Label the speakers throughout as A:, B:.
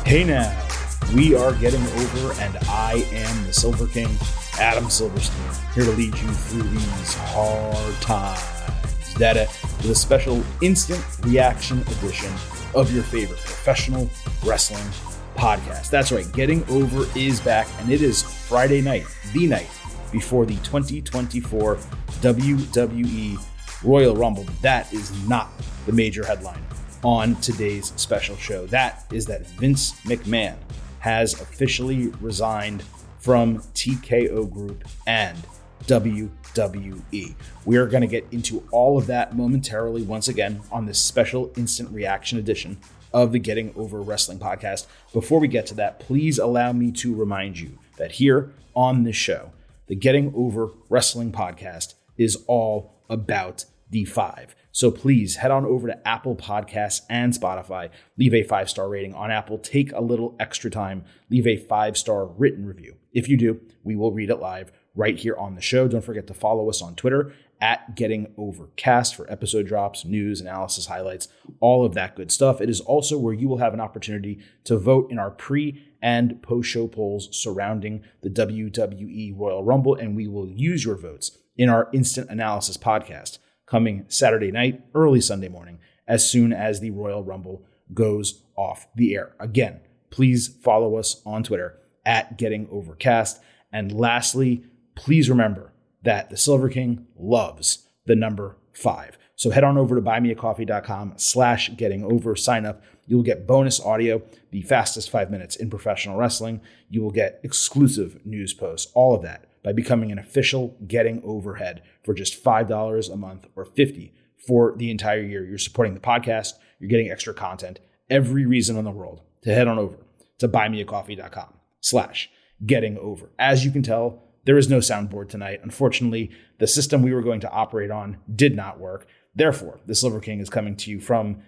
A: Hey now, we are getting over, and I am the Silver King, Adam Silverstein, here to lead you through these hard times. That with a special instant reaction edition of your favorite professional wrestling podcast. That's right, Getting Over is back, and it is Friday night, the night before the 2024 WWE Royal Rumble. That is not the major headline on today's special show. That is that Vince McMahon has officially resigned from TKO Group and WWE. We are going to get into all of that momentarily once again on this special instant reaction edition of the Getting Over Wrestling podcast. Before we get to that, please allow me to remind you that here on this show, the Getting Over Wrestling podcast is all about the five. So please head on over to Apple Podcasts and Spotify. Leave a 5-star rating on Apple. Take a little extra time. Leave a 5-star written review. If you do, we will read it live right here on the show. Don't forget to follow us on Twitter at Getting Overcast for episode drops, news, analysis, highlights, all of that good stuff. It is also where you will have an opportunity to vote in our pre- and post-show polls surrounding the WWE Royal Rumble, and we will use your votes in our Instant Analysis podcast coming Saturday night, early Sunday morning, as soon as the Royal Rumble goes off the air. Again, please follow us on Twitter at Getting Overcast. And lastly, please remember that the Silver King loves the number 5. So head on over to buymeacoffee.com/gettingover, sign up. You will get bonus audio, the fastest 5 minutes in professional wrestling. You will get exclusive news posts, all of that by becoming an official Getting Overhead for just $5 a month or $50 for the entire year. You're supporting the podcast. You're getting extra content. Every reason in the world to head on over to buymeacoffee.com/gettingover. As you can tell, there is no soundboard tonight. Unfortunately, the system we were going to operate on did not work. Therefore, the Silver King is coming to you from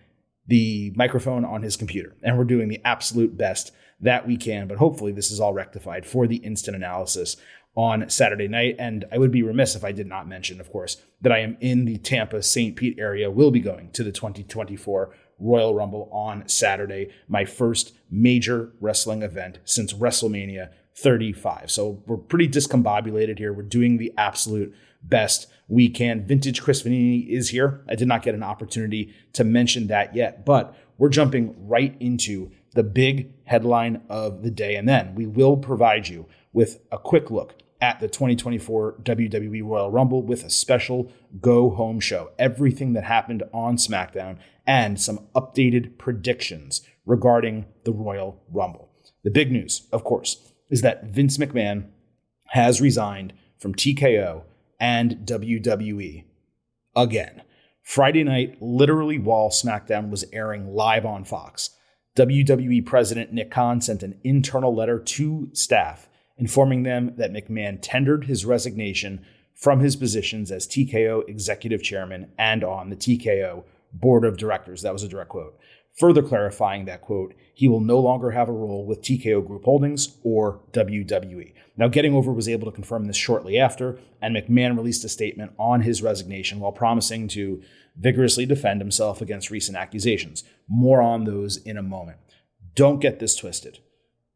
A: the microphone on his computer, and we're doing the absolute best that we can, but hopefully this is all rectified for the instant analysis on Saturday night. And I would be remiss if I did not mention, of course, that I am in the Tampa, St. Pete area, will be going to the 2024 Royal Rumble on Saturday, my first major wrestling event since WrestleMania 35. So we're pretty discombobulated here. We're doing the absolute best we can. Vintage Chris Vanini is here. I did not get an opportunity to mention that yet, but we're jumping right into the big headline of the day. And then we will provide you with a quick look at the 2024 WWE Royal Rumble with a special go-home show, everything that happened on SmackDown, and some updated predictions regarding the Royal Rumble. The big news, of course, is that Vince McMahon has resigned from TKO and WWE again. Friday night, literally while SmackDown was airing live on Fox, WWE President Nick Khan sent an internal letter to staff informing them that McMahon tendered his resignation from his positions as TKO executive chairman and on the TKO board of directors. That was a direct quote. Further clarifying that, quote, he will no longer have a role with TKO Group Holdings or WWE. Now, Getting Over was able to confirm this shortly after, and McMahon released a statement on his resignation while promising to vigorously defend himself against recent accusations. More on those in a moment. Don't get this twisted.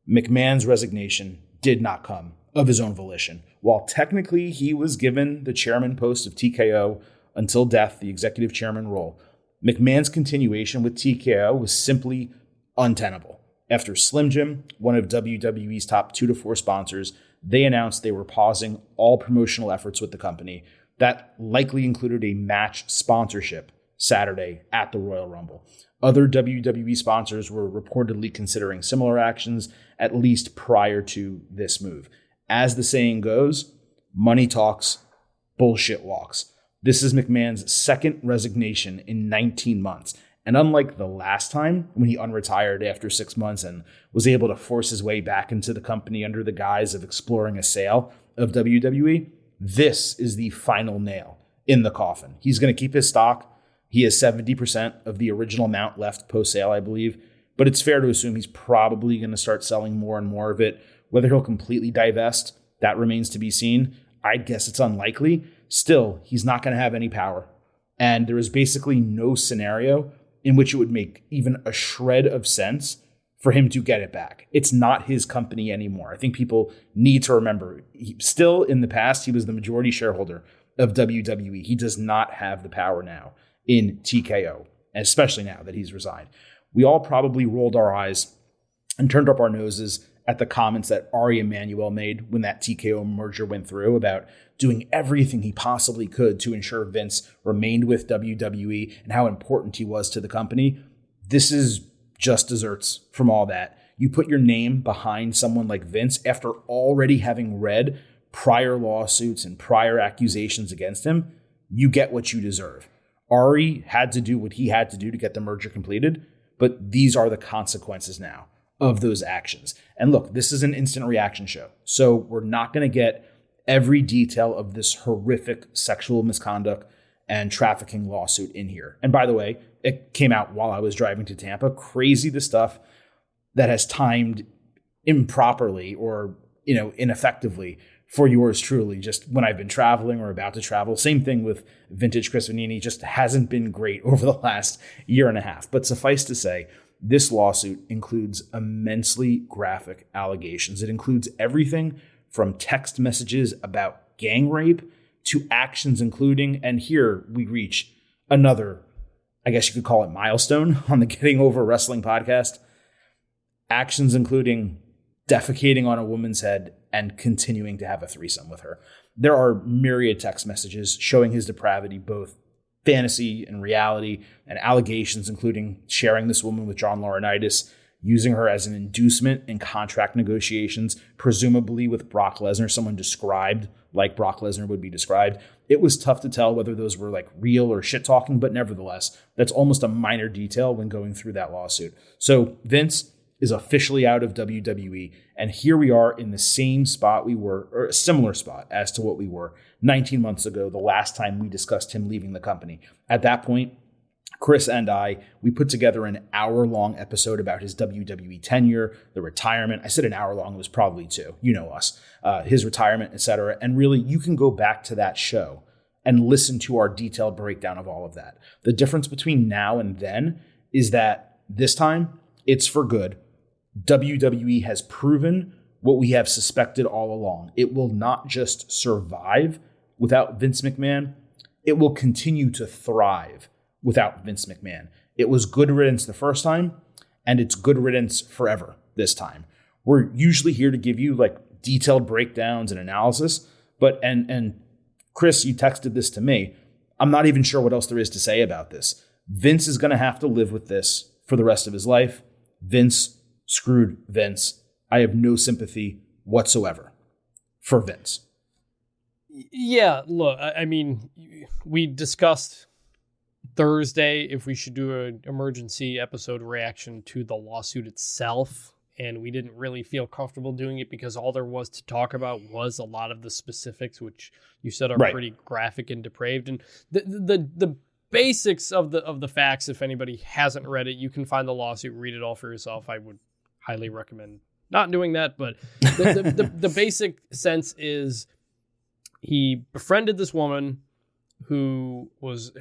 A: McMahon's resignation did not come of his own volition. While technically he was given the chairman post of TKO until death, the executive chairman role, McMahon's continuation with TKO was simply untenable. After Slim Jim, one of WWE's top 2 to 4 sponsors, they announced they were pausing all promotional efforts with the company. That likely included a match sponsorship Saturday at the Royal Rumble. Other WWE sponsors were reportedly considering similar actions, at least prior to this move. As the saying goes, money talks, bullshit walks. This is McMahon's second resignation in 19 months. And unlike the last time, when he unretired after 6 months and was able to force his way back into the company under the guise of exploring a sale of WWE, this is the final nail in the coffin. He's going to keep his stock. He has 70% of the original amount left post-sale, I believe. But it's fair to assume he's probably going to start selling more and more of it. Whether he'll completely divest, that remains to be seen. I'd guess it's unlikely. Still, he's not going to have any power. And there is basically no scenario in which it would make even a shred of sense for him to get it back. It's not his company anymore. I think people need to remember, still in the past, he was the majority shareholder of WWE. He does not have the power now in TKO, especially now that he's resigned. We all probably rolled our eyes and turned up our noses at the comments that Ari Emanuel made when that TKO merger went through about doing everything he possibly could to ensure Vince remained with WWE and how important he was to the company. This is just desserts from all that. You put your name behind someone like Vince after already having read prior lawsuits and prior accusations against him, you get what you deserve. Ari had to do what he had to do to get the merger completed, but these are the consequences now of those actions. And look, this is an instant reaction show, so we're not going to get every detail of this horrific sexual misconduct and trafficking lawsuit in here. And by the way, it came out while I was driving to Tampa. Crazy the stuff that has timed improperly or, ineffectively for yours truly, just when I've been traveling or about to travel. Same thing with vintage Chris Vanini, just hasn't been great over the last year and a half. But suffice to say, this lawsuit includes immensely graphic allegations. It includes everything from text messages about gang rape to actions including, and here we reach another, I guess you could call it milestone on the Getting Over Wrestling podcast, actions including defecating on a woman's head and continuing to have a threesome with her. There are myriad text messages showing his depravity, both fantasy and reality, and allegations including sharing this woman with John Laurinaitis, using her as an inducement in contract negotiations, presumably with Brock Lesnar, someone described like Brock Lesnar would be described. It was tough to tell whether those were like real or shit talking, but nevertheless, that's almost a minor detail when going through that lawsuit. So Vince is officially out of WWE, and here we are in the same spot we were, or a similar spot as to what we were 19 months ago, the last time we discussed him leaving the company. At that point, Chris and we put together an hour-long episode about his WWE tenure, the retirement. I said an hour long, it was probably two. You know us. His retirement, etc. And really, you can go back to that show and listen to our detailed breakdown of all of that. The difference between now and then is that this time, it's for good. WWE has proven what we have suspected all along. It will not just survive without Vince McMahon. It will continue to thrive without Vince McMahon. It was good riddance the first time, and it's good riddance forever this time. We're usually here to give you like detailed breakdowns and analysis, but and Chris, you texted this to me. I'm not even sure what else there is to say about this. Vince is going to have to live with this for the rest of his life. Vince screwed Vince. I have no sympathy whatsoever for Vince.
B: Yeah, look, I mean, we discussed Thursday if we should do an emergency episode reaction to the lawsuit itself, and we didn't really feel comfortable doing it because all there was to talk about was a lot of the specifics, which you said are pretty graphic and depraved. And the basics of the facts, if anybody hasn't read it, you can find the lawsuit, read it all for yourself. I would highly recommend not doing that, but the basic sense is he befriended this woman who was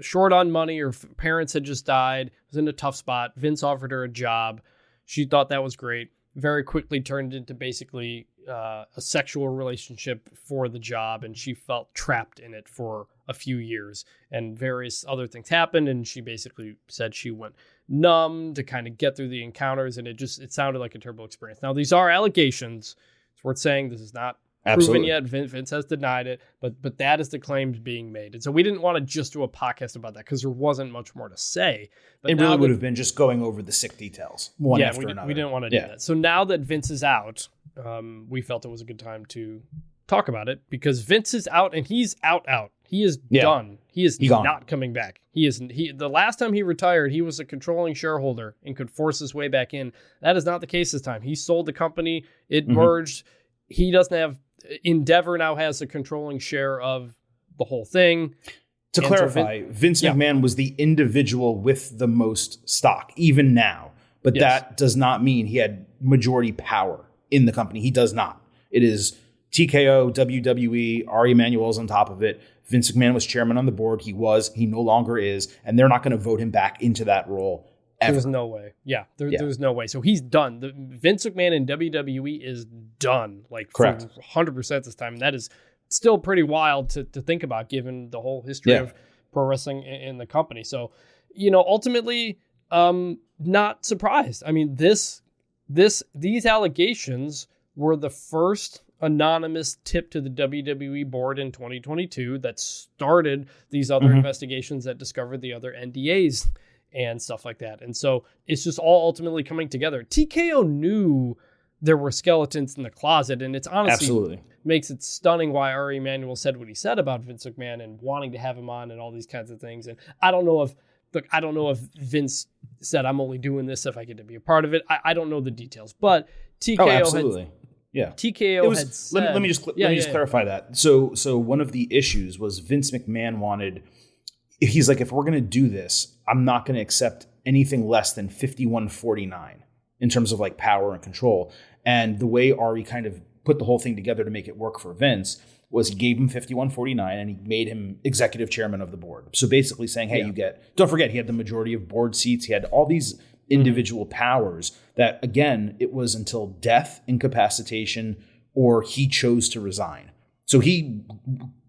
B: short on money. Her parents had just died, was in a tough spot. Vince offered her a job. She thought that was great. Very quickly turned into basically a sexual relationship for the job, and she felt trapped in it for a few years. And various other things happened, and she basically said she went numb to kind of get through the encounters, and it sounded like a terrible experience. Now, these are allegations. It's worth saying this is not proven yet. Vince has denied it, but that is the claims being made. And so we didn't want to just do a podcast about that because there wasn't much more to say. But
A: it really would have been just going over the sick details one after another.
B: We didn't want to do that. So now that Vince is out, we felt it was a good time to talk about it because Vince is out and he's out. He is done. He's not coming back. The last time he retired, he was a controlling shareholder and could force his way back in. That is not the case this time. He sold the company. It merged. He doesn't have Endeavor now has a controlling share of the whole thing.
A: To clarify, Vince McMahon was the individual with the most stock, even now. But that does not mean he had majority power in the company. He does not. It is TKO, WWE, Ari Emanuel's on top of it. Vince McMahon was chairman on the board. He no longer is. And they're not going to vote him back into that role Ever.
B: There's no way. Yeah, there's no way. So he's done. The Vince McMahon in WWE is done. Like,
A: correct,
B: 100% this time. And that is still pretty wild to think about, given the whole history of pro wrestling in the company. So, ultimately, not surprised. I mean, these allegations were the first anonymous tip to the WWE board in 2022 that started these other investigations that discovered the other NDAs and stuff like that. And so it's just all ultimately coming together. TKO knew there were skeletons in the closet, and it's honestly
A: absolutely
B: makes it stunning why Ari Emanuel said what he said about Vince McMahon and wanting to have him on and all these kinds of things. And I don't know if Vince said, I'm only doing this if I get to be a part of it. I don't know the details, but TKO
A: absolutely.
B: TKO had said...
A: Let me just clarify that. So one of the issues was Vince McMahon wanted... He's like, if we're going to do this, I'm not going to accept anything less than 51-49 in terms of like power and control. And the way Ari kind of put the whole thing together to make it work for Vince was he gave him 51-49 and he made him executive chairman of the board. So basically saying, hey, don't forget, he had the majority of board seats. He had all these individual powers that, again, it was until death, incapacitation, or he chose to resign. So he,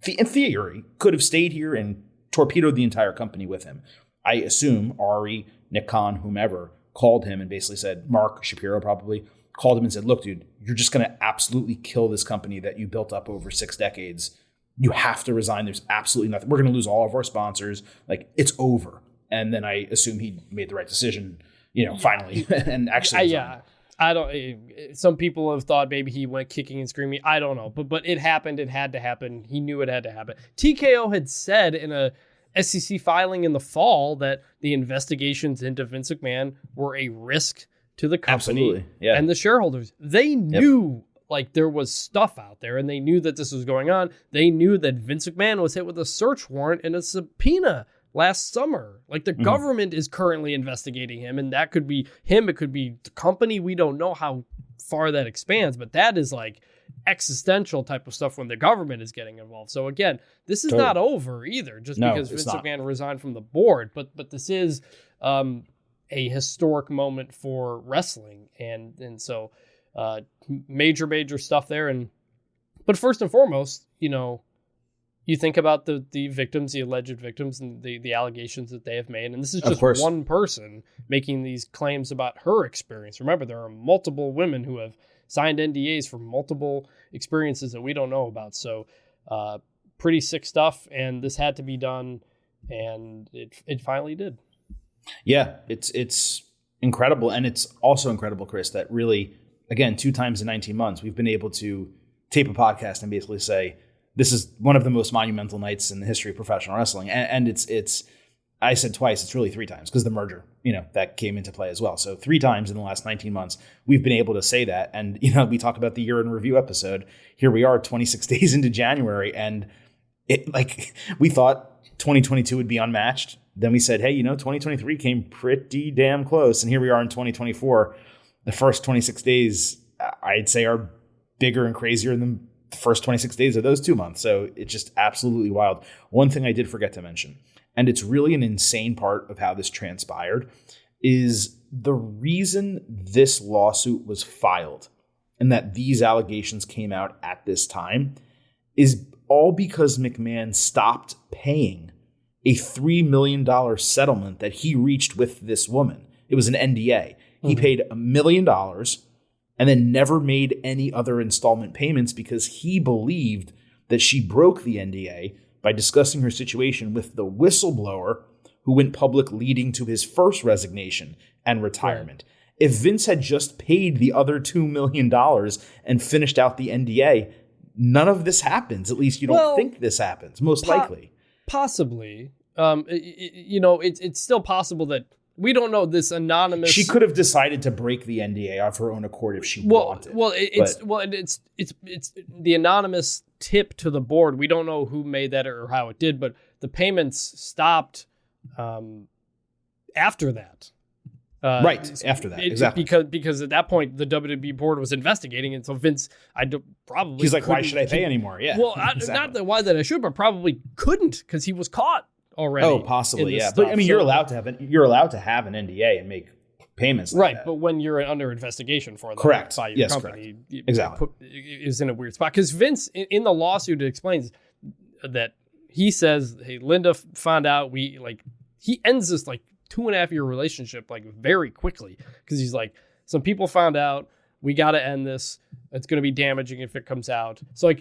A: in theory, could have stayed here and torpedoed the entire company with him. I assume Ari, Nick Khan, whomever, called him and basically said, Mark Shapiro probably called him and said, look, dude, you're just going to absolutely kill this company that you built up over 6 decades. You have to resign. There's absolutely nothing. We're going to lose all of our sponsors. Like, it's over. And then I assume he made the right decision, finally, and actually.
B: I don't. Some people have thought maybe he went kicking and screaming. I don't know, but it happened. It had to happen. He knew it had to happen. TKO had said in a SEC filing in the fall that the investigations into Vince McMahon were a risk to the company and the shareholders. They knew like there was stuff out there, and they knew that this was going on. They knew that Vince McMahon was hit with a search warrant and a subpoena last summer. Like the government is currently investigating him, and that could be him. It could be the company. We don't know how far that expands, but that is like existential type of stuff when the government is getting involved. So again, this is not over either, just because Vince McMahon resigned from the board, but this is a historic moment for wrestling. And so major stuff there. But first and foremost, you think about the victims, the alleged victims, and the allegations that they have made. And this is just one person making these claims about her experience. Remember, there are multiple women who have signed NDAs for multiple experiences that we don't know about. So pretty sick stuff. And this had to be done. And it finally did. Yeah,
A: it's incredible. And it's also incredible, Chris, that really, again, 2 times in 19 months, we've been able to tape a podcast and basically say, this is one of the most monumental nights in the history of professional wrestling. And it's I said twice, it's really 3 times because the merger, that came into play as well. So 3 times in the last 19 months, we've been able to say that. And, we talk about the year in review episode. Here we are 26 days into January. And we thought 2022 would be unmatched. Then we said, hey, 2023 came pretty damn close. And here we are in 2024. The first 26 days, I'd say, are bigger and crazier than the first 26 days of those 2 months. So it's just absolutely wild. One thing I did forget to mention, and it's really an insane part of how this transpired, is the reason this lawsuit was filed and that these allegations came out at this time is all because McMahon stopped paying a $3 million settlement that he reached with this woman. It was an NDA. He paid $1 million and then never made any other installment payments because he believed that she broke the NDA by discussing her situation with the whistleblower who went public, leading to his first resignation and retirement. Right. If Vince had just paid the other $2 million and finished out the NDA, none of this happens. At least you don't think this happens, most likely.
B: Possibly. It's still possible that we don't know this anonymous.
A: She could have decided to break the NDA of her own accord if she wanted.
B: It's the anonymous tip to the board. We don't know who made that or how it did, but the payments stopped after that.
A: After that, exactly.
B: Because at that point the WWE board was investigating, and so Vince,
A: he's like, why should I pay anymore? Yeah.
B: Well, exactly. Not that why that I should, but probably couldn't because he was caught already.
A: Oh, possibly, yeah.
B: Stuff.
A: But I mean, you're allowed to have an NDA and make payments, like
B: right?
A: that.
B: But when you're under investigation for that,
A: correct,
B: by your
A: yes,
B: company,
A: correct. Exactly,
B: is in a weird spot because Vince in the lawsuit explains that he says, "Hey, Linda found out he ends this 2.5 year relationship very quickly because he's like, some people found out, we got to end this. It's going to be damaging if it comes out." So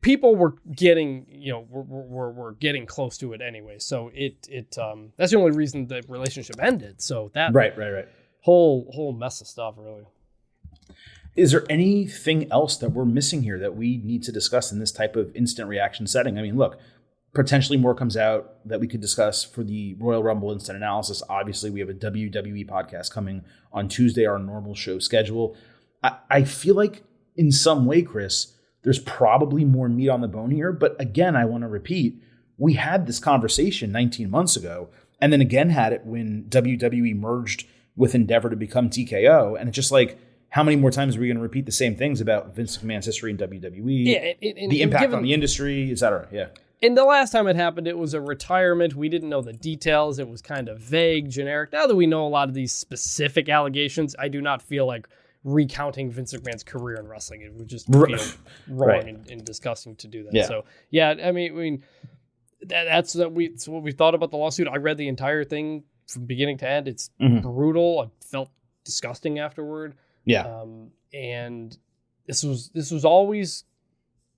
B: people were getting, we're getting close to it anyway. So that's the only reason the relationship ended. So that
A: right.
B: Whole mess of stuff, really.
A: Is there anything else that we're missing here that we need to discuss in this type of instant reaction setting? I mean, look, potentially more comes out that we could discuss for the Royal Rumble instant analysis. Obviously, we have a WWE podcast coming on Tuesday, our normal show schedule. I feel like in some way, Chris, there's probably more meat on the bone here. But again, I want to repeat, we had this conversation 19 months ago and then again had it when WWE merged with Endeavor to become TKO. And it's just how many more times are we going to repeat the same things about Vince McMahon's history in WWE, the impact on the industry, et cetera? Yeah.
B: And the last time it happened, it was a retirement. We didn't know the details. It was kind of vague, generic. Now that we know a lot of these specific allegations, I do not feel like recounting Vince McMahon's career in wrestling. It would just feel wrong and disgusting to do that.
A: Yeah.
B: So, yeah, I mean, that's what we thought about the lawsuit. I read the entire thing from beginning to end. It's brutal. I felt disgusting afterward.
A: Yeah.
B: And this was always,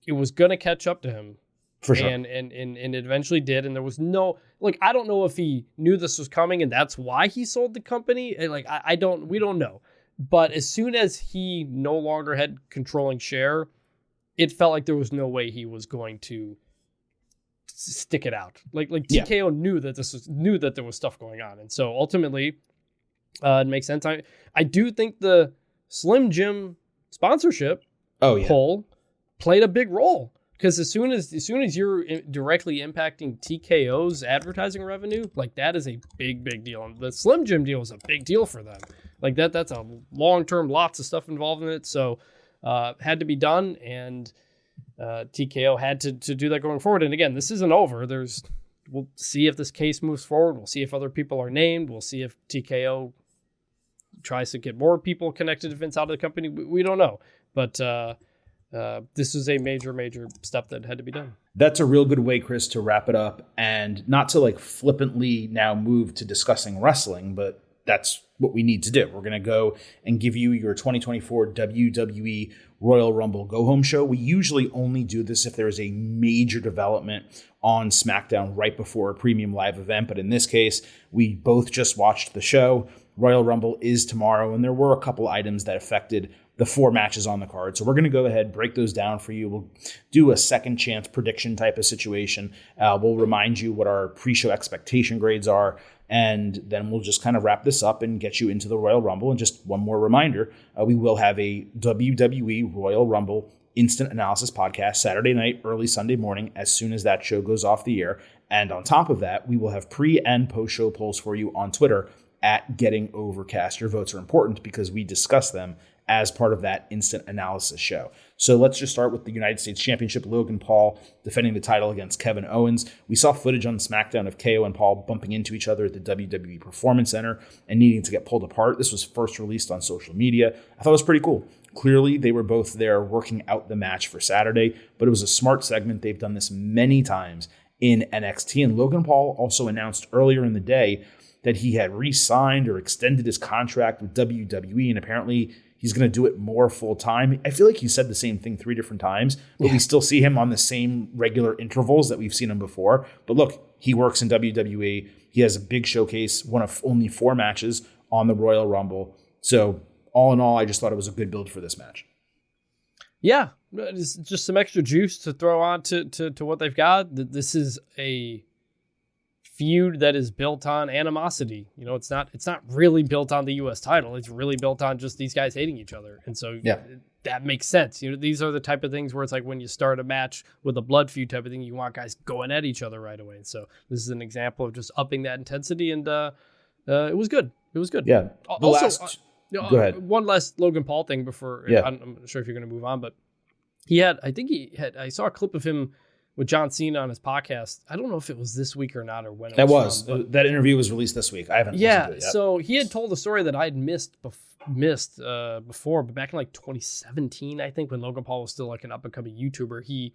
B: it was going to catch up to him.
A: For sure.
B: And it eventually did. And there was no, I don't know if he knew this was coming and that's why he sold the company. And we don't know. But as soon as he no longer had controlling share, it felt like there was no way he was going to stick it out. TKO knew that there was stuff going on. And so ultimately, it makes sense. I do think the Slim Jim sponsorship pull played a big role. Because as soon as you're directly impacting TKO's advertising revenue, that is a big deal. And the Slim Jim deal is a big deal for them. That's a long-term, lots of stuff involved in it. So had to be done, and TKO had to do that going forward. And again, this isn't over. We'll see if this case moves forward. We'll see if other people are named. We'll see if TKO tries to get more people connected to Vince out of the company. We don't know. But this is a major step that had to be done.
A: That's a real good way, Chris, to wrap it up, and not to flippantly now move to discussing wrestling, but that's what we need to do. We're going to go and give you your 2024 WWE Royal Rumble go-home show. We usually only do this if there is a major development on SmackDown right before a premium live event, but in this case, we both just watched the show. Royal Rumble is tomorrow, and there were a couple items that affected the 4 matches on the card. So we're going to go ahead, break those down for you. We'll do a second chance prediction type of situation. We'll remind you what our pre-show expectation grades are, and then we'll just kind of wrap this up and get you into the Royal Rumble. And just one more reminder, we will have a WWE Royal Rumble instant analysis podcast Saturday night, early Sunday morning, as soon as that show goes off the air. And on top of that, we will have pre and post-show polls for you on Twitter at Getting Overcast. Your votes are important because we discuss them as part of that instant analysis show. So let's just start with the United States Championship. Logan Paul defending the title against Kevin Owens. We saw footage on SmackDown of KO and Paul bumping into each other at the WWE Performance Center and needing to get pulled apart. This was first released on social media. I thought it was pretty cool. Clearly, they were both there working out the match for Saturday, but it was a smart segment. They've done this many times in NXT. And Logan Paul also announced earlier in the day that he had re-signed or extended his contract with WWE, and apparently he's going to do it more full-time. I feel like he said the same thing 3 different times, but we still see him on the same regular intervals that we've seen him before. But look, he works in WWE. He has a big showcase, one of only 4 matches on the Royal Rumble. So all in all, I just thought it was a good build for this match. Yeah,
B: just some extra juice to throw on to what they've got. This is a feud that is built on animosity. It's not really built on the U.S. title. It's really built on just these guys hating each other. And so that makes sense. These are the type of things where it's like when you start a match with a blood feud type of thing, you want guys going at each other right away. And so this is an example of just upping that intensity, and it was good. It was good.
A: Yeah.
B: Go
A: ahead.
B: One last Logan Paul thing before. I'm not sure if you're going to move on, but I saw a clip of him with John Cena on his podcast. I don't know if it was this week or not, or when it
A: that
B: was.
A: That interview was released this week. I haven't listened to it yet.
B: So he had told a story that I'd missed before, but back in like 2017, I think, when Logan Paul was still like an up and coming YouTuber, he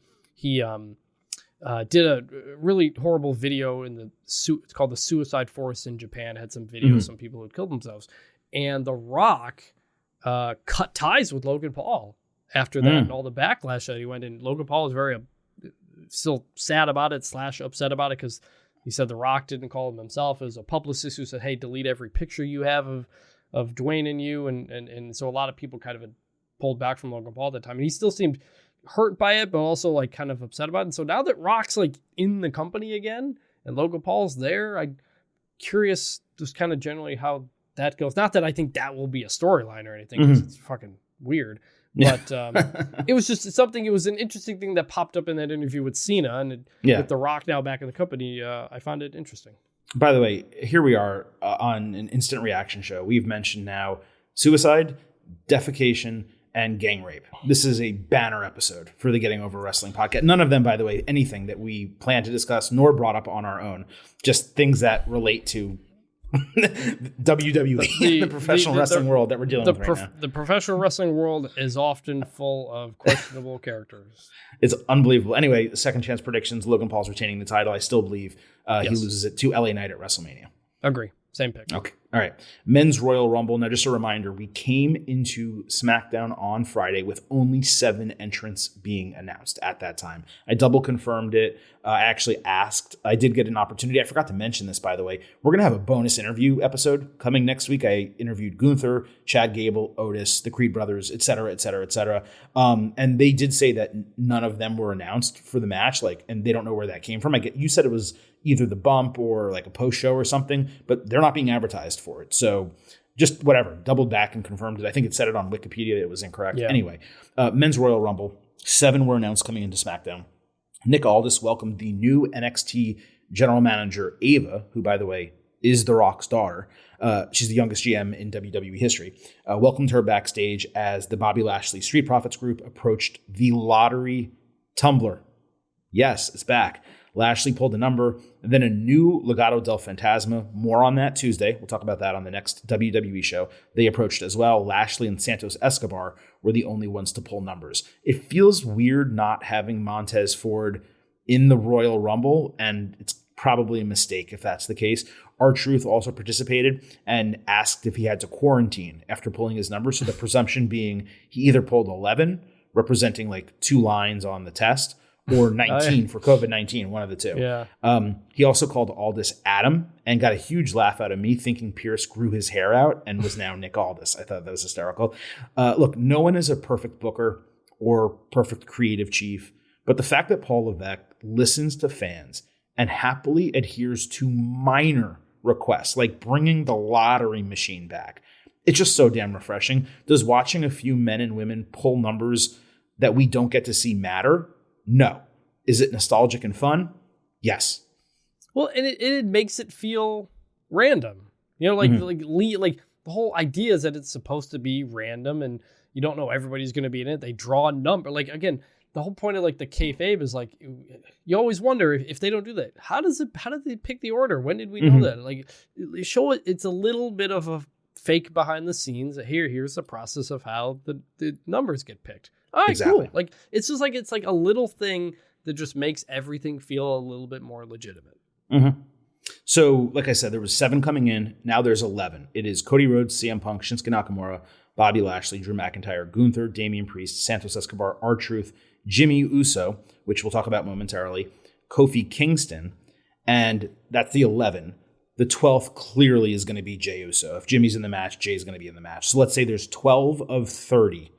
B: did a really horrible video it's called the Suicide Forest in Japan. It had some videos, some people who had killed themselves, and The Rock cut ties with Logan Paul after that and all the backlash that he went in. Logan Paul is very still sad about it / upset about it, because he said The Rock didn't call him himself. It was a publicist who said, hey, delete every picture you have of Dwayne and you. And so a lot of people kind of had pulled back from Logan Paul at that time. And he still seemed hurt by it, but also like kind of upset about it. And so now that Rock's like in the company again and Logan Paul's there, I'm curious just kind of generally how that goes. Not that I think that will be a storyline or anything, because it's fucking weird. But it was just something. It was an interesting thing that popped up in that interview with Cena, and with The Rock now back in the company, I found it interesting.
A: By the way, here we are on an instant reaction show. We've mentioned now suicide, defecation, and gang rape. This is a banner episode for the Getting Over Wrestling podcast. None of them, by the way, anything that we plan to discuss nor brought up on our own. Just things that relate to WWE, the professional wrestling world that we're dealing with right now.
B: The professional wrestling world is often full of questionable characters.
A: It's unbelievable. Anyway, second chance predictions. Logan Paul's retaining the title. I still believe he loses it to LA Knight at WrestleMania.
B: Agree. Same pick.
A: Okay. All right. Men's Royal Rumble. Now, just a reminder, we came into SmackDown on Friday with only 7 entrants being announced at that time. I double confirmed it. I actually asked. I did get an opportunity. I forgot to mention this, by the way. We're going to have a bonus interview episode coming next week. I interviewed Gunther, Chad Gable, Otis, the Creed brothers, et cetera, et cetera, et cetera. And they did say that none of them were announced for the match, and they don't know where that came from. You said it was either the bump or like a post show or something, but they're not being advertised for it. So just whatever, doubled back and confirmed it. I think it said it on Wikipedia. It was incorrect. Yeah. Anyway, Men's Royal Rumble, 7 were announced coming into SmackDown. Nick Aldis welcomed the new NXT general manager, Ava, who, by the way, is The Rock's daughter. She's the youngest GM in WWE history. Welcomed her backstage as the Bobby Lashley Street Profits group approached the lottery tumbler. Yes, it's back. Lashley pulled a number, and then a new Legado del Fantasma. More on that Tuesday. We'll talk about that on the next WWE show. They approached as well. Lashley and Santos Escobar were the only ones to pull numbers. It feels weird not having Montez Ford in the Royal Rumble, and it's probably a mistake if that's the case. R-Truth also participated and asked if he had to quarantine after pulling his numbers. So the presumption being he either pulled 11, representing like 2 lines on the test, or 19 for COVID-19, one of the two.
B: Yeah.
A: He also called Aldis Adam and got a huge laugh out of me thinking Pierce grew his hair out and was now Nick Aldis. I thought that was hysterical. Look, no one is a perfect booker or perfect creative chief, but the fact that Paul Levesque listens to fans and happily adheres to minor requests, like bringing the lottery machine back, it's just so damn refreshing. Does watching a few men and women pull numbers that we don't get to see matter? No. Is it nostalgic and fun? Yes.
B: Well, and it makes it feel random. Like the whole idea is that it's supposed to be random and you don't know everybody's going to be in it. They draw a number. Like, again, the whole point of like the kayfabe is like, you always wonder if they don't do that. How did they pick the order? When did we know that? Like, show it. It's a little bit of a fake behind the scenes. Here's the process of how the numbers get picked. All right, exactly. Cool. Like, it's just like, it's like a little thing that just makes everything feel a little bit more legitimate.
A: Mm-hmm. So, like I said, there was 7 coming in. Now there's 11. It is Cody Rhodes, CM Punk, Shinsuke Nakamura, Bobby Lashley, Drew McIntyre, Gunther, Damian Priest, Santos Escobar, R-Truth, Jimmy Uso, which we'll talk about momentarily, Kofi Kingston, and that's the 11. The 12th clearly is going to be Jey Uso. If Jimmy's in the match, Jay's going to be in the match. So let's say there's 12 of 30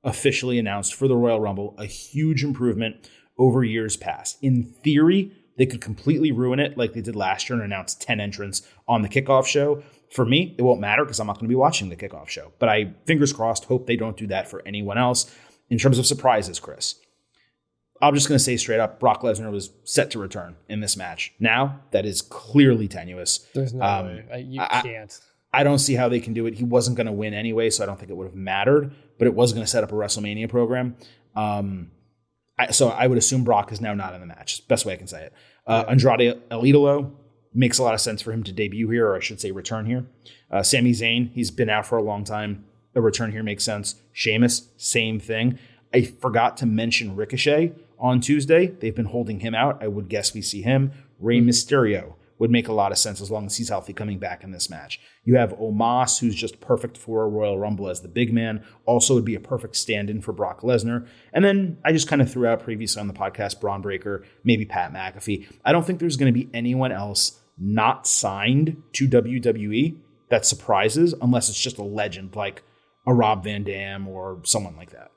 A: officially announced for the Royal Rumble, a huge improvement over years past. In theory, they could completely ruin it like they did last year and announce 10 entrants on the kickoff show. For me, it won't matter because I'm not going to be watching the kickoff show. But I, fingers crossed, hope they don't do that for anyone else. In terms of surprises, Chris, I'm just going to say straight up, Brock Lesnar was set to return in this match. Now, that is clearly tenuous.
B: There's no way. You can't.
A: I don't see how they can do it. He wasn't going to win anyway, so I don't think it would have mattered. But it was going to set up a WrestleMania program. So I would assume Brock is now not in the match. Best way I can say it. Andrade El Idolo, makes a lot of sense for him to debut here, or I should say return here. Sami Zayn, he's been out for a long time. A return here makes sense. Sheamus, same thing. I forgot to mention Ricochet on Tuesday. They've been holding him out. I would guess we see him. Rey Mysterio would make a lot of sense as long as he's healthy coming back in this match. You have Omos, who's just perfect for a Royal Rumble as the big man. Also would be a perfect stand-in for Brock Lesnar. And then I just kind of threw out previously on the podcast, Braun Breaker, maybe Pat McAfee. I don't think there's going to be anyone else not signed to WWE that surprises unless it's just a legend like a Rob Van Dam or someone like that.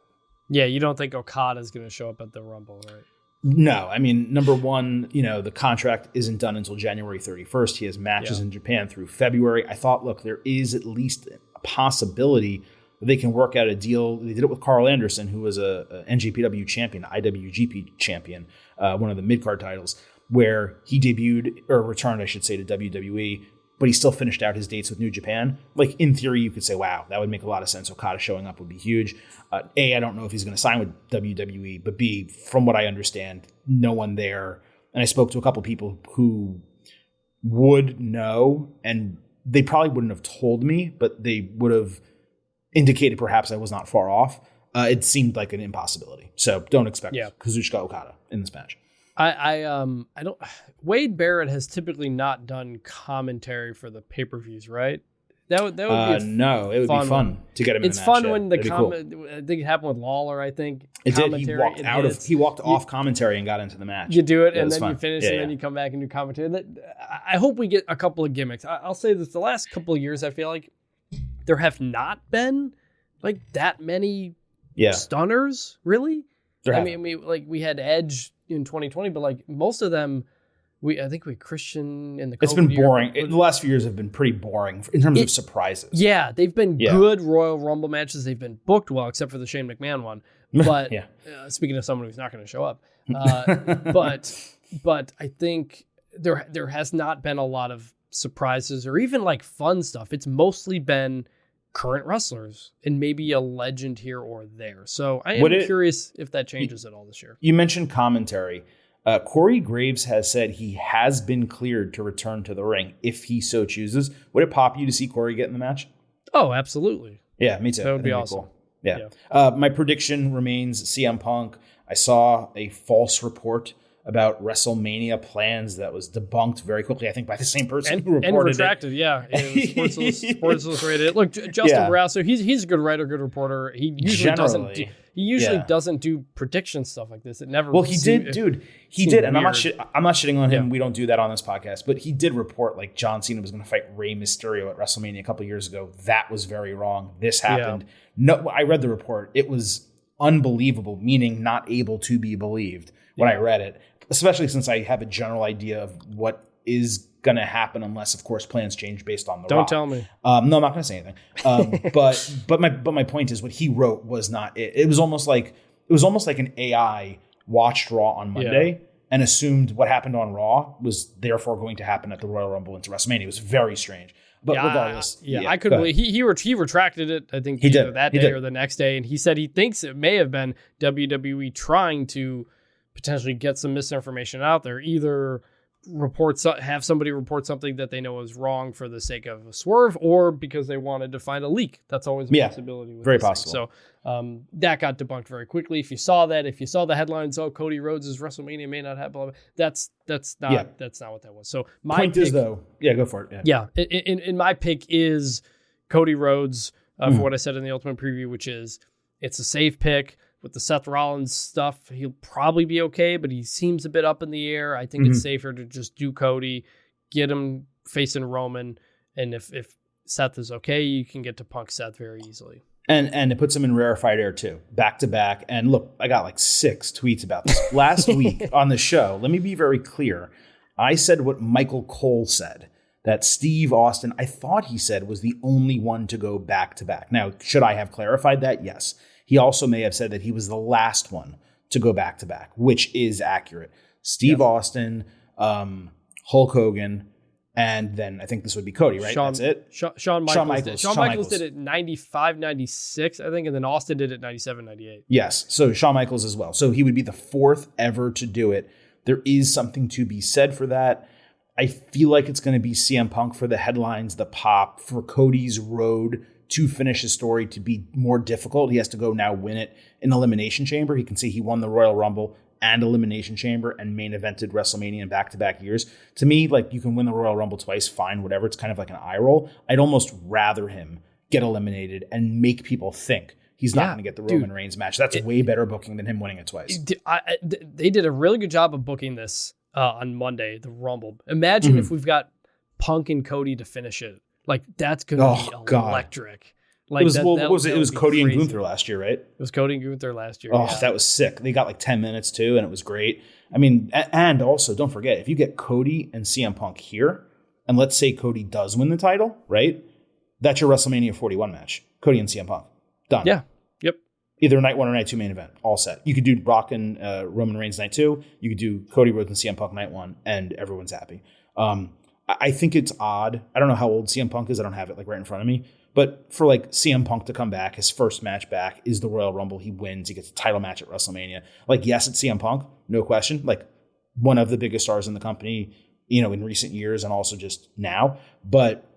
B: Yeah, you don't think Okada's going to show up at the Rumble, right?
A: No, I mean, number one, the contract isn't done until January 31st. He has matches in Japan through February. I thought, look, there is at least a possibility that they can work out a deal. They did it with Carl Anderson, who was a NJPW champion, IWGP champion, one of the mid-card titles, where he debuted, or returned, I should say, to WWE, but he still finished out his dates with New Japan. Like, in theory, you could say, wow, that would make a lot of sense. Okada showing up would be huge. A, I don't know if he's going to sign with WWE, but B, from what I understand, no one there. And I spoke to a couple people who would know, and they probably wouldn't have told me, but they would have indicated perhaps I was not far off. It seemed like an impossibility. So don't expect Kazuchika Okada in this match.
B: I don't. Wade Barrett has typically not done commentary for the pay-per-views, right? That would be
A: no. It would be fun to get him.
B: It's
A: in the
B: fun
A: match,
B: when the
A: cool.
B: I think it happened with Lawler. I think
A: it did. He walked off commentary and got into the match.
B: You do it, and then you finish, and then you come back and do commentary. I hope we get a couple of gimmicks. I'll say this: the last couple of years, I feel like there have not been like that many stunners. Really, I mean, we had Edge in 2020, but like most of them. I think we Christian in the COVID
A: It's been boring.
B: year.
A: The last few years have been pretty boring in terms of surprises.
B: Yeah, they've been good Royal Rumble matches. They've been booked well, except for the Shane McMahon one. But speaking of someone who's not going to show up, but I think there has not been a lot of surprises or even like fun stuff. It's mostly been current wrestlers and maybe a legend here or there. So I am curious if that changes at all this year.
A: You mentioned commentary. Corey Graves has said he has been cleared to return to the ring if he so chooses. Would it pop you to see Corey get in the match?
B: Oh, absolutely.
A: Yeah, me too.
B: That would be awesome.
A: Cool. Yeah. My prediction remains CM Punk. I saw a false report about WrestleMania plans that was debunked very quickly, I think, by the same person who reported
B: and retracted, it. Sports Illustrated. Look, Justin Barrasso, he's a good writer, good reporter. He usually doesn't do prediction stuff like this. It never.
A: Well, he did, dude. He did, and I'm not shitting on him. We don't do that on this podcast, but he did report like John Cena was going to fight Rey Mysterio at WrestleMania a couple years ago. That was very wrong. This happened. No, I read the report. It was unbelievable, meaning not able to be believed when I read it. Especially since I have a general idea of what is going to happen, unless, of course, plans change based on the
B: Don't
A: Raw.
B: tell me.
A: No, I'm not going to say anything. But my point is, what he wrote was not it. It was almost like an AI watched Raw on Monday and assumed what happened on Raw was therefore going to happen at the Royal Rumble into WrestleMania. It was very strange. But regardless,
B: I couldn't believe he retracted it. I think either that day or the next day, and he said he thinks it may have been WWE trying to potentially get some misinformation out there, either have somebody report something that they know is wrong for the sake of a swerve, or because they wanted to find a leak. That's always a possibility. With
A: very possible.
B: So that got debunked very quickly. If you saw the headlines, Cody Rhodes' WrestleMania may not have, blah, blah, that's not what that was. So my
A: point is though, go for it.
B: In my pick is Cody Rhodes for what I said in the Ultimate Preview, which is it's a safe pick. With the Seth Rollins stuff, he'll probably be okay, but he seems a bit up in the air. I think it's safer to just do Cody, get him facing Roman, and if Seth is okay, you can get to Punk Seth very easily.
A: And it puts him in rarefied air too, back to back. And look, I got like 6 tweets about this. Last week on the show, let me be very clear. I said what Michael Cole said, that Steve Austin, I thought he said, was the only one to go back to back. Now, should I have clarified that? Yes. He also may have said that he was the last one to go back to back, which is accurate. Steve Austin, Hulk Hogan, And then I think this would be Cody, right? That's it.
B: Shawn Michaels did it 95, 96, I think, and then Austin did it 97, 98.
A: Yes, so Shawn Michaels as well. So he would be the fourth ever to do it. There is something to be said for that. I feel like it's going to be CM Punk for the headlines, the pop, for Cody's road to finish his story to be more difficult. He has to go now win it in Elimination Chamber. He can say he won the Royal Rumble and Elimination Chamber and main evented WrestleMania in back-to-back years. To me, like, you can win the Royal Rumble twice, fine, whatever. It's kind of like an eye roll. I'd almost rather him get eliminated and make people think he's not going to get the Roman Reigns match. That's way better booking than him winning it twice.
B: They did a really good job of booking this on Monday, the Rumble. Imagine if we've got Punk and Cody to finish it. Like, that's going to be electric. Like,
A: it was Cody and Gunther last year, right? It
B: was Cody and Gunther last year.
A: Oh, that was sick. They got like 10 minutes too, and it was great. I mean, and also don't forget, if you get Cody and CM Punk here, and let's say Cody does win the title, right? That's your WrestleMania 41 match. Cody and CM Punk. Done.
B: Yeah. Yep.
A: Either night one or night two main event. All set. You could do Rock and Roman Reigns night two. You could do Cody Rhodes and CM Punk night one, and everyone's happy. I think it's odd. I don't know how old CM Punk is. I don't have it like right in front of me. But for like CM Punk to come back, his first match back is the Royal Rumble. He wins. He gets a title match at WrestleMania. Like, yes, it's CM Punk, no question. Like, one of the biggest stars in the company, you know, in recent years and also just now. But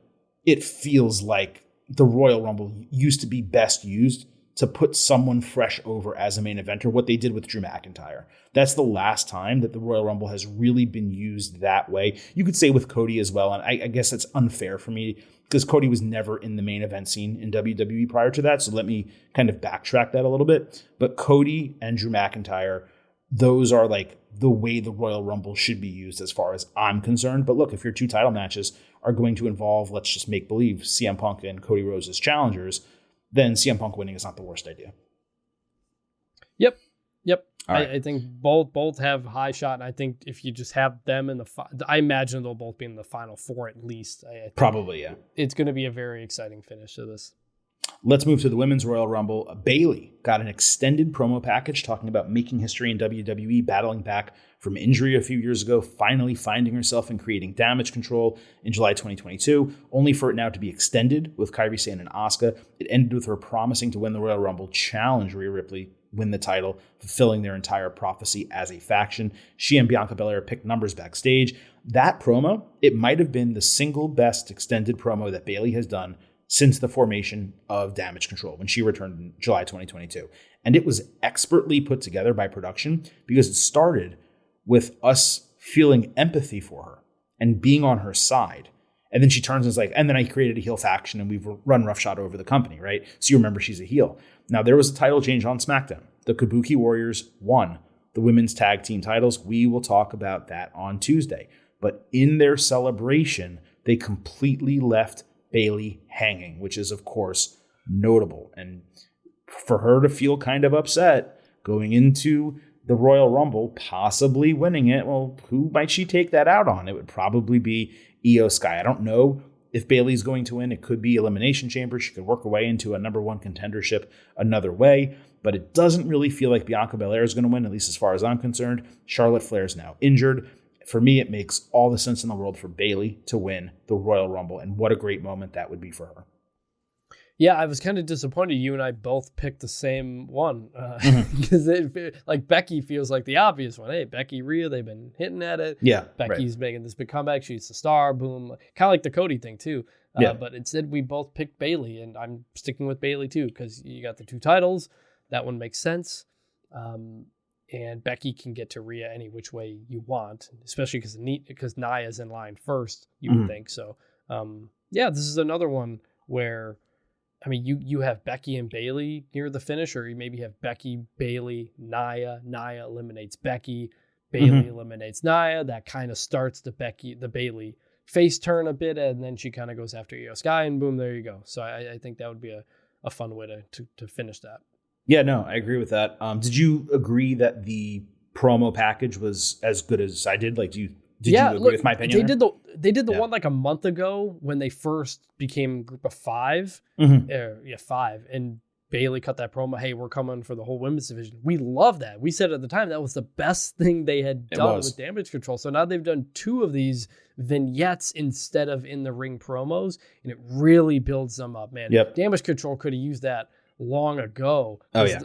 A: it feels like the Royal Rumble used to be best used to put someone fresh over as a main eventer, what they did with Drew McIntyre. That's the last time that the Royal Rumble has really been used that way. You could say with Cody as well, and I guess that's unfair for me because Cody was never in the main event scene in WWE prior to that, so let me kind of backtrack that a little bit. But Cody and Drew McIntyre, those are like the way the Royal Rumble should be used as far as I'm concerned. But look, if your two title matches are going to involve, let's just make believe, CM Punk and Cody Rhodes as challengers, then CM Punk winning is not the worst idea.
B: Yep.
A: Right.
B: I think both have high shot, and I think if you just have them in I imagine they'll both be in the final four at least.
A: Probably, yeah.
B: It's going to be a very exciting finish to this.
A: Let's move to the Women's Royal Rumble. Bayley got an extended promo package talking about making history in WWE, battling back from injury a few years ago, finally finding herself and creating Damage Control in July 2022, only for it now to be extended with Kairi Sane and Asuka. It ended with her promising to win the Royal Rumble, challenge Rhea Ripley, win the title, fulfilling their entire prophecy as a faction. She and Bianca Belair picked numbers backstage. That promo, it might have been the single best extended promo that Bayley has done since the formation of Damage Control when she returned in July 2022. And it was expertly put together by production because it started with us feeling empathy for her and being on her side. And then she turns and is like, and then I created a heel faction and we've run roughshod over the company, right? So you remember she's a heel. Now, there was a title change on SmackDown. The Kabuki Warriors won the women's tag team titles. We will talk about that on Tuesday. But in their celebration, they completely left Bayley hanging, which is, of course, notable. And for her to feel kind of upset going into the Royal Rumble, possibly winning it, well, who might she take that out on? It would probably be Io Sky. I don't know if Bayley's going to win. It could be Elimination Chamber. She could work her way into a number one contendership another way, but it doesn't really feel like Bianca Belair is going to win, at least as far as I'm concerned. Charlotte Flair is now injured. For me, it makes all the sense in the world for Bayley to win the Royal Rumble, and what a great moment that would be for her.
B: Yeah, I was kind of disappointed you and I both picked the same one because like Becky feels like the obvious one. Hey, Becky, Rhea, they've been hitting at it.
A: Yeah,
B: Becky's making this big comeback. She's the star. Boom. Kind of like the Cody thing too. But instead we both picked Bayley, and I'm sticking with Bayley too because you got the two titles. That one makes sense. And Becky can get to Rhea any which way you want, especially because Nia's in line first, you would think. So, this is another one where, I mean, you have Becky and Bayley near the finish, or you maybe have Becky, Bayley, Nia. Nia eliminates Becky. Bayley eliminates Nia. That kind of starts the Bayley face turn a bit, and then she kind of goes after Io Sky, and boom, there you go. So I think that would be a fun way to finish that. Yeah,
A: no, I agree with that. Did you agree that the promo package was as good as I did? Like, did you agree with my opinion?
B: They did the one like a month ago when they first became Group of Five. 5, and Bayley cut that promo, hey, we're coming for the whole women's division. We love that. We said at the time that was the best thing they had done with Damage Control. So now they've done 2 of these vignettes instead of in the ring promos, and it really builds them up, man.
A: Yep.
B: Damage Control could have used that long ago.
A: Oh yeah,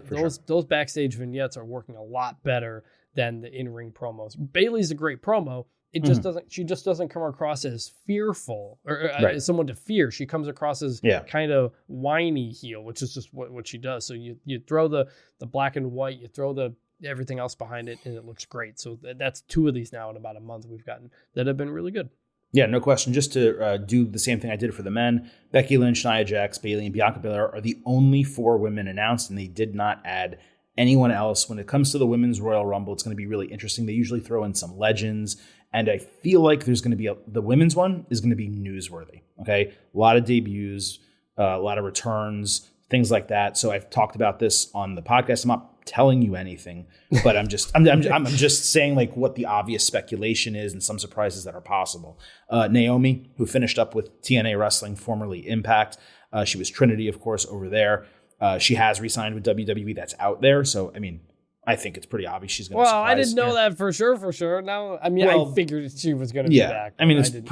B: those backstage vignettes are working a lot better than the in-ring promos. Bayley's a great promo. It just doesn't. She just doesn't come across as fearful or as someone to fear. She comes across as kind of whiny heel, which is just what she does. So you throw the black and white, you throw the everything else behind it, and it looks great. So that's 2 of these now in about a month we've gotten that have been really good.
A: Yeah, no question. Just to do the same thing I did for the men, Becky Lynch, Nia Jax, Bayley, and Bianca Belair are the only 4 women announced, and they did not add anyone else. When it comes to the Women's Royal Rumble, it's going to be really interesting. They usually throw in some legends, and I feel like there's going to be the women's one is going to be newsworthy. Okay, a lot of debuts, a lot of returns, things like that. So I've talked about this on the podcast. I'm not telling you anything, but I'm just saying like what the obvious speculation is and some surprises that are possible. Naomi, who finished up with TNA Wrestling, formerly Impact. She was Trinity, of course, over there. She has re-signed with WWE. That's out there. So, I mean, I think it's pretty obvious she's going to surprise.
B: I didn't know that for sure. Now, I mean, I figured she was going to be back.
A: I mean, it's been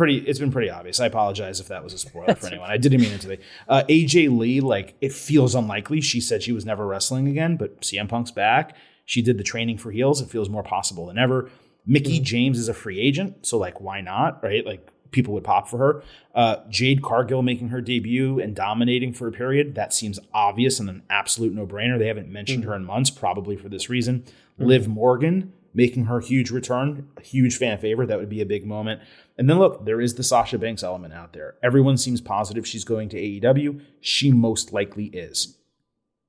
A: pretty obvious. I apologize if that was a spoiler for anyone. I didn't mean it to be. AJ Lee, like, it feels unlikely. She said she was never wrestling again, but CM Punk's back. She did the training for heels. It feels more possible than ever. Mickey James is a free agent, so, like, why not, right? Like, people would pop for her. Jade Cargill making her debut and dominating for a period. That seems obvious and an absolute no-brainer. They haven't mentioned her in months, probably for this reason. Liv Morgan making her huge return, a huge fan favorite. That would be a big moment. And then look, there is the Sasha Banks element out there. Everyone seems positive she's going to AEW. She most likely is.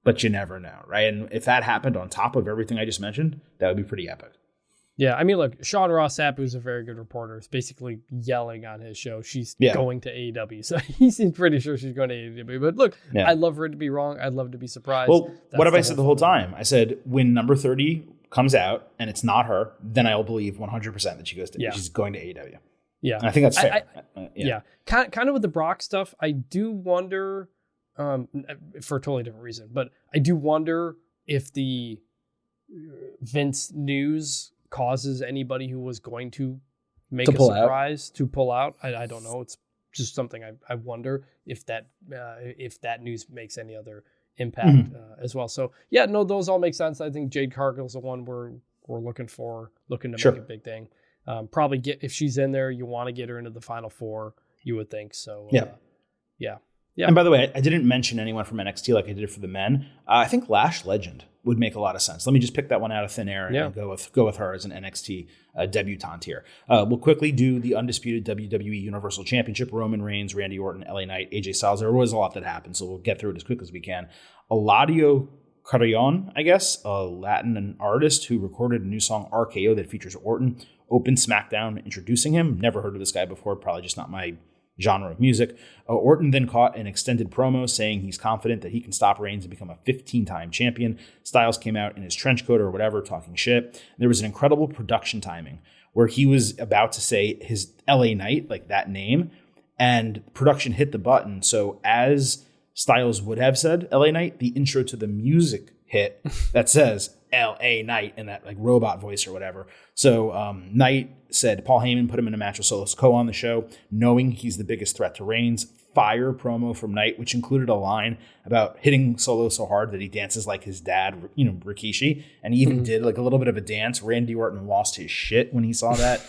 A: But you never know, right? And if that happened on top of everything I just mentioned, that would be pretty epic.
B: Yeah, I mean, look, Sean Ross Sapp, who's a very good reporter, is basically yelling on his show she's going to AEW. So he seems pretty sure she's going to AEW. But look, I'd love for it to be wrong. I'd love to be surprised.
A: Well, what have I said the whole time? I said when number 30 comes out and it's not her, then I'll believe 100% that she's going to AEW.
B: Yeah.
A: And I think that's fair.
B: Kind of with the Brock stuff, I do wonder, for a totally different reason, but I do wonder if the Vince news causes anybody who was going to make a surprise to pull out. I don't know. It's just something I wonder if that news makes any other impact as well. So yeah, no, those all make sense. I think Jade Cargill's the one we're looking to make a big thing. Probably if she's in there, you want to get her into the Final Four, you would think. So yeah. And
A: by the way, I didn't mention anyone from NXT like I did for the men. I think Lash Legend would make a lot of sense. Let me just pick that one out of thin air and go with her as an NXT debutante here. We'll quickly do the undisputed WWE Universal Championship. Roman Reigns, Randy Orton, LA Knight, AJ Styles. There was a lot that happened, so we'll get through it as quick as we can. Eladio Carrion, I guess, a Latin artist who recorded a new song, RKO, that features Orton, opened SmackDown introducing him. Never heard of this guy before, probably just not my genre of music. Orton then caught an extended promo saying he's confident that he can stop Reigns and become a 15-time champion. Styles came out in his trench coat or whatever, talking shit. There was an incredible production timing where he was about to say his LA Knight, like that name, and production hit the button. So as Styles would have said LA Knight, the intro to the music hit that says LA Knight in that like robot voice or whatever. So Knight said Paul Heyman put him in a match with Solo Sikoa on the show, knowing he's the biggest threat to Reigns. Fire promo from Knight, which included a line about hitting Solo so hard that he dances like his dad, Rikishi. And he even did like a little bit of a dance. Randy Orton lost his shit when he saw that.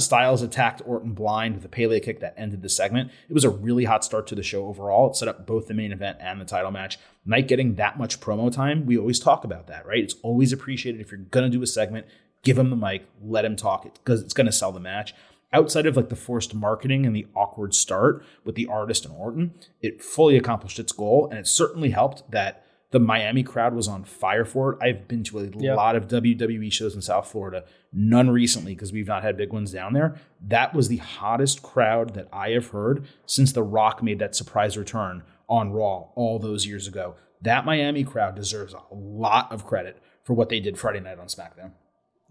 A: Styles attacked Orton blind with a Pele kick that ended the segment. It was a really hot start to the show overall. It set up both the main event and the title match. Knight getting that much promo time, we always talk about that, right? It's always appreciated if you're going to do a segment, give him the mic, let him talk it because it's going to sell the match. Outside of like the forced marketing and the awkward start with the artist and Orton, it fully accomplished its goal. And it certainly helped that the Miami crowd was on fire for it. I've been to a lot of WWE shows in South Florida, none recently because we've not had big ones down there. That was the hottest crowd that I have heard since The Rock made that surprise return on Raw all those years ago. That Miami crowd deserves a lot of credit for what they did Friday night on SmackDown.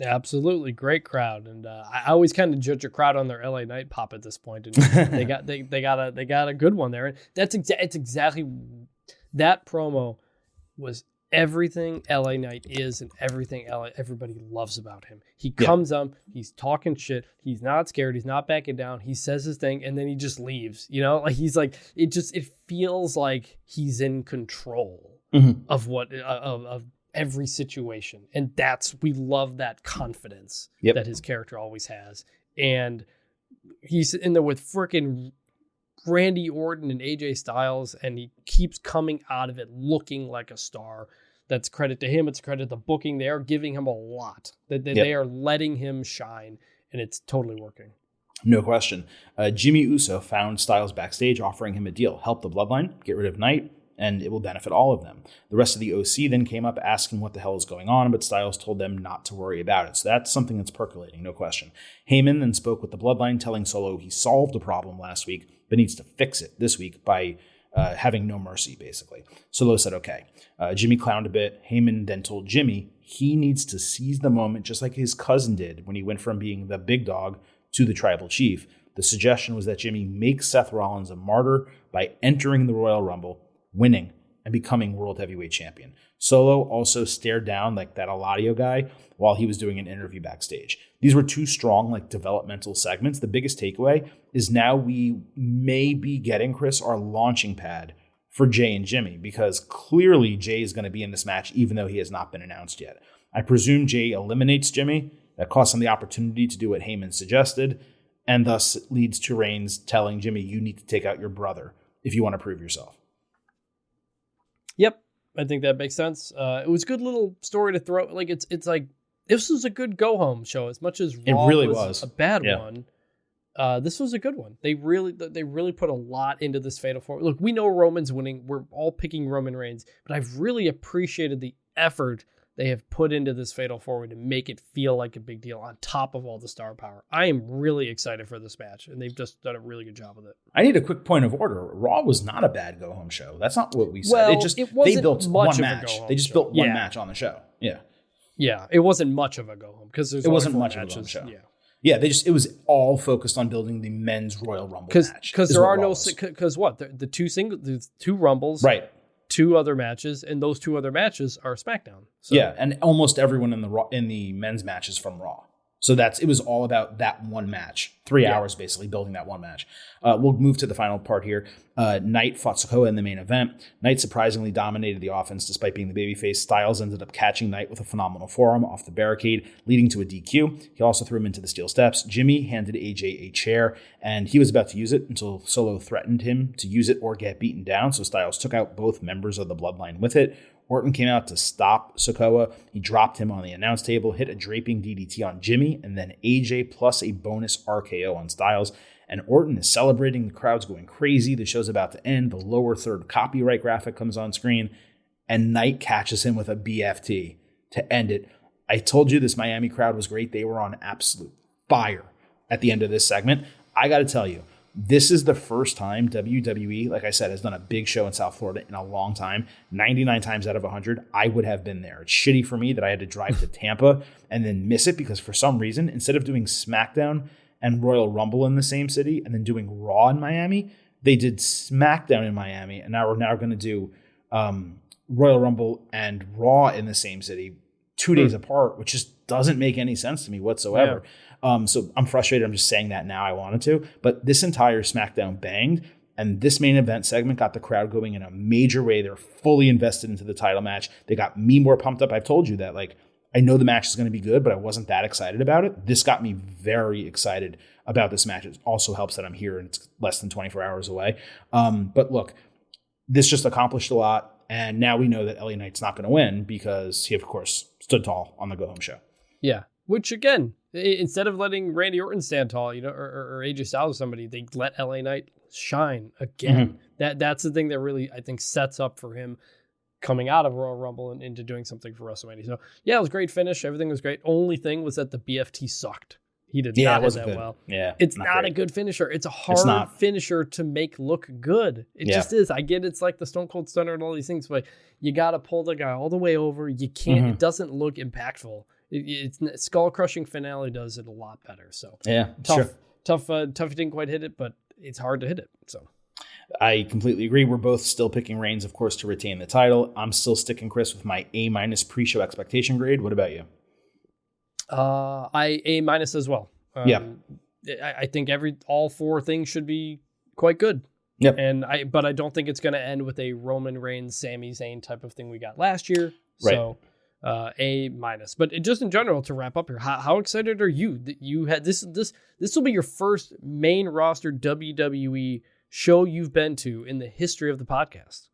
B: Absolutely, great crowd, and I always kind of judge a crowd on their LA Knight pop at this point, and they got a good one there. And it's exactly that promo was everything LA Knight is and everything everybody loves about him. He comes up, he's talking shit, he's not scared, he's not backing down, he says his thing, and then he just leaves. You know, like he's like, it feels like he's in control of what of every situation, and we love that confidence that his character always has. And he's in there with freaking Randy Orton and AJ Styles, and he keeps coming out of it looking like a star. That's credit to him. It's credit to the booking. They are giving him a lot. They are letting him shine, and it's totally working.
A: No question. Jimmy Uso found Styles backstage, offering him a deal. Help the Bloodline, get rid of Knight, and it will benefit all of them. The rest of the OC then came up asking what the hell is going on, but Styles told them not to worry about it. So that's something that's percolating, no question. Heyman then spoke with the Bloodline, telling Solo he solved a problem last week, but needs to fix it this week by having no mercy, basically. Solo said, okay. Jimmy clowned a bit. Heyman then told Jimmy he needs to seize the moment, just like his cousin did when he went from being the big dog to the tribal chief. The suggestion was that Jimmy make Seth Rollins a martyr by entering the Royal Rumble, winning, and becoming World Heavyweight Champion. Solo also stared down like that Eladio guy while he was doing an interview backstage. These were two strong, like, developmental segments. The biggest takeaway is now we may be getting, Chris, our launching pad for Jay and Jimmy, because clearly Jay is going to be in this match even though he has not been announced yet. I presume Jay eliminates Jimmy. That costs him the opportunity to do what Heyman suggested, and thus leads to Reigns telling Jimmy, you need to take out your brother if you want to prove yourself.
B: Yep, I think that makes sense. It was a good little story to throw. Like it's like this was a good go home show as much as Raw
A: really
B: was a bad one. This was a good one. They really put a lot into this Fatal 4. Look, we know Roman's winning. We're all picking Roman Reigns, but I've really appreciated the effort they have put into this Fatal 4 to make it feel like a big deal on top of all the star power. I am really excited for this match, and they've just done a really good job with it.
A: I need a quick point of order. Raw was not a bad go-home show. That's not what we said.
B: Well,
A: they built one match. They just built one match on the show. Yeah.
B: Yeah, it wasn't much of a go-home because it
A: wasn't much of a go-home show. Yeah, it was all focused on building the men's Royal Rumble match.
B: Because there are no, because what? The two Rumbles.
A: Right.
B: 2 other matches, and those 2 other matches are SmackDown. So.
A: Yeah, and almost everyone in the men's match is from Raw. So it was all about that one match. 3 hours basically building that one match. We'll move to the final part here. Knight fought Sikoa in the main event. Knight surprisingly dominated the offense despite being the babyface. Styles ended up catching Knight with a phenomenal forearm off the barricade, leading to a DQ. He also threw him into the steel steps. Jimmy handed AJ a chair, and he was about to use it until Solo threatened him to use it or get beaten down. So Styles took out both members of the Bloodline with it. Orton came out to stop Sikoa. He dropped him on the announce table, hit a draping DDT on Jimmy, and then AJ plus a bonus RKO on Styles. And Orton is celebrating. The crowd's going crazy. The show's about to end. The lower third copyright graphic comes on screen, and Knight catches him with a BFT to end it. I told you this Miami crowd was great. They were on absolute fire at the end of this segment. I got to tell you, this is the first time WWE, like I said, has done a big show in South Florida in a long time. 99 times out of 100, I would have been there. It's shitty for me that I had to drive to Tampa and then miss it because for some reason, instead of doing SmackDown and Royal Rumble in the same city and then doing Raw in Miami, they did SmackDown in Miami, and now we're going to do Royal Rumble and Raw in the same city 2 days apart, which just doesn't make any sense to me whatsoever. Yeah. So I'm frustrated. I'm just saying that now. I wanted to. But this entire SmackDown banged, and this main event segment got the crowd going in a major way. They're fully invested into the title match. They got me more pumped up. I've told you that, like, I know the match is going to be good, but I wasn't that excited about it. This got me very excited about this match. It also helps that I'm here and it's less than 24 hours away. But look, this just accomplished a lot. And now we know that LA Knight's not going to win because he, of course, stood tall on the go-home show.
B: Yeah, which, again, instead of letting Randy Orton stand tall, or AJ Styles or somebody, they let LA Knight shine again. That's the thing that really, I think, sets up for him coming out of Royal Rumble and into doing something for WrestleMania. So, yeah, it was a great finish. Everything was great. Only thing was that the BFT sucked. He did not hit that good. Well.
A: Yeah,
B: it's not a good finisher. It's a hard finisher to make look good. It just is. I get it's like the Stone Cold Stunner and all these things, but you got to pull the guy all the way over. You can't. It doesn't look impactful. It's skull crushing finale does it a lot better. So
A: yeah,
B: tough. He didn't quite hit it, but it's hard to hit it. So
A: I completely agree. We're both still picking Reigns, of course, to retain the title. I'm still sticking, Chris, with my A- pre-show expectation grade. What about you?
B: I A- as well.
A: Yeah.
B: I think all four things should be quite good.
A: Yep.
B: But I don't think it's going to end with a Roman Reigns, Sami Zayn type of thing we got last year.
A: Right.
B: So A-. But just in general, to wrap up here, how excited are you that you had this will be your first main roster WWE show you've been to in the history of the podcast?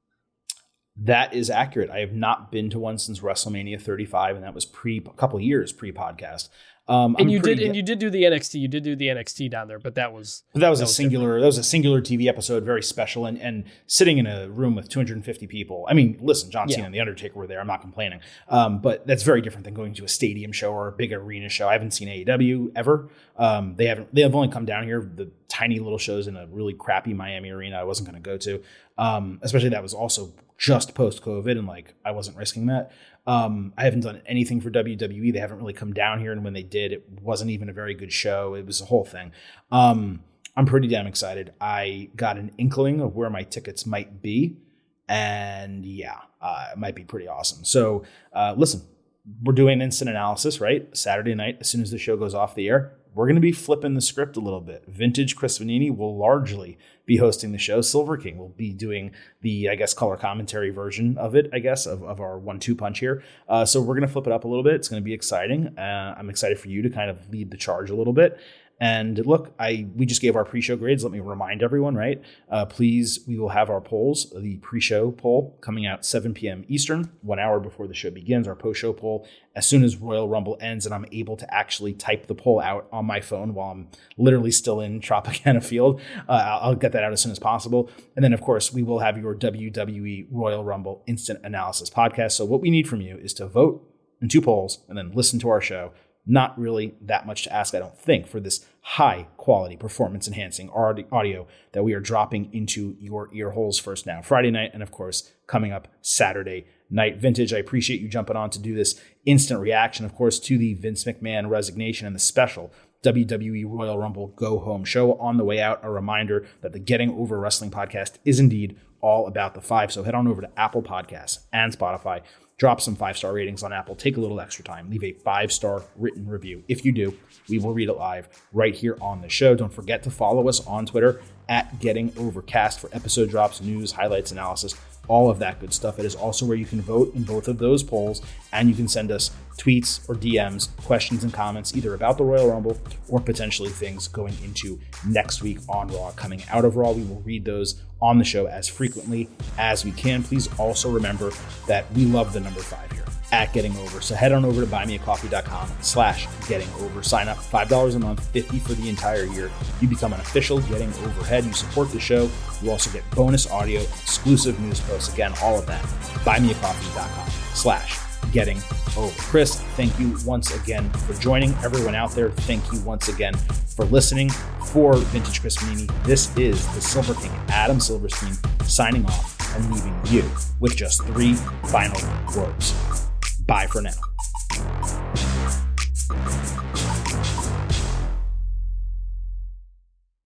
A: That is accurate. I have not been to one since WrestleMania 35, and that was a couple years pre-podcast.
B: And you did do the NXT. You did do the NXT down there, but that was
A: a singular TV episode, very special, and sitting in a room with 250 people. I mean, listen, John Cena and The Undertaker were there. I'm not complaining, but that's very different than going to a stadium show or a big arena show. I haven't seen AEW ever. They have only come down here the tiny little shows in a really crappy Miami arena I wasn't going to go to, especially that was also just post COVID, and I wasn't risking that. I haven't done anything for WWE. They haven't really come down here, and when they did, it wasn't even a very good show. It was a whole thing. I'm pretty damn excited. I got an inkling of where my tickets might be, and it might be pretty awesome. So listen, we're doing instant analysis, right? Saturday night, as soon as the show goes off the air, we're going to be flipping the script a little bit. Vintage Chris Vanini will largely be hosting the show. Silver King will be doing the, color commentary version of it, of our 1-2 punch here. So we're going to flip it up a little bit. It's going to be exciting. I'm excited for you to kind of lead the charge a little bit. And look, we just gave our pre-show grades. Let me remind everyone, right? Please, we will have our polls, the pre-show poll coming out 7 p.m. Eastern, 1 hour before the show begins, our post-show poll, as soon as Royal Rumble ends and I'm able to actually type the poll out on my phone while I'm literally still in Tropicana Field. I'll get that out as soon as possible. And then, of course, we will have your WWE Royal Rumble Instant Analysis podcast. So what we need from you is to vote in 2 polls and then listen to our show. Not really that much to ask, I don't think, for this high-quality, performance-enhancing audio that we are dropping into your ear holes first now, Friday night, and, of course, coming up Saturday night. Vintage, I appreciate you jumping on to do this instant reaction, of course, to the Vince McMahon resignation and the special WWE Royal Rumble Go Home show. On the way out, a reminder that the Getting Over Wrestling podcast is indeed all about the 5. So head on over to Apple Podcasts and Spotify. Drop some 5-star ratings on Apple. Take a little extra time. Leave a 5-star written review. If you do, we will read it live right here on the show. Don't forget to follow us on Twitter at Getting Overcast for episode drops, news, highlights, analysis, all of that good stuff. It is also where you can vote in both of those polls, and you can send us tweets or DMs, questions and comments, either about the Royal Rumble or potentially things going into next week on Raw. Coming out of Raw, we will read those on the show as frequently as we can. Please also remember that we love the number 5 here at Getting Over. So head on over to buymeacoffee.com/gettingover. Sign up $5 a month, $50 for the entire year. You become an official Getting Overhead. You support the show. You also get bonus audio, exclusive news posts. Again, all of that. buymeacoffee.com/getting over. Chris, thank you once again for joining. Everyone out there, thank you once again for listening. For Vintage Chris Vanini, this is the Silver King, Adam Silverstein, signing off and leaving you with just 3 final words. Bye for now.